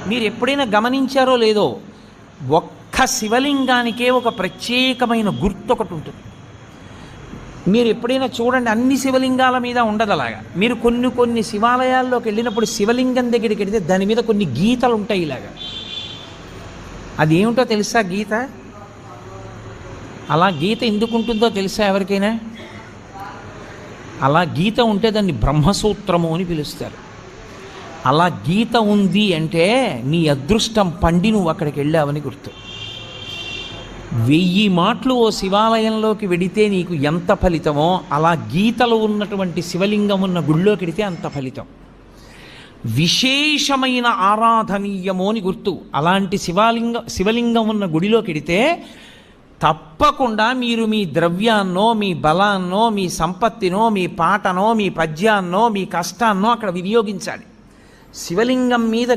మీరు ఎప్పుడైనా గమనించారో లేదో, ఒక్క శివలింగానికే ఒక ప్రత్యేకమైన గుర్తు ఒకటి ఉంటుంది. మీరు ఎప్పుడైనా చూడండి, అన్ని శివలింగాల మీద ఉండదు అలాగా. మీరు కొన్ని కొన్ని శివాలయాల్లోకి వెళ్ళినప్పుడు శివలింగం దగ్గరికి వెళితే దాని మీద కొన్ని గీతలు ఉంటాయి ఇలాగా. అది ఏమిటో తెలుసా గీత? అలా గీత ఎందుకు ఉంటుందో తెలుసా ఎవరికైనా? అలా గీత ఉంటే దాన్ని బ్రహ్మసూత్రము అని పిలుస్తారు. అలా గీత ఉంది అంటే నీ అదృష్టం పండి నువ్వు అక్కడికి వెళ్ళావని గుర్తు. 1000 మాటలు ఓ శివాలయంలోకి వెడితే నీకు ఎంత ఫలితమో, అలా గీతలు ఉన్నటువంటి శివలింగం ఉన్న గుళ్ళోకి వెడితే అంత ఫలితం. విశేషమైన ఆరాధనీయమో అని గుర్తు. అలాంటి శివలింగం ఉన్న గుడిలోకి వెడితే తప్పకుండా మీరు మీ ద్రవ్యాన్నో, మీ బలాన్నో, మీ సంపత్తినో, మీ పాటనో, మీ పద్యాన్నో, మీ కష్టాన్నో అక్కడ వినియోగించాలి. శివలింగం మీద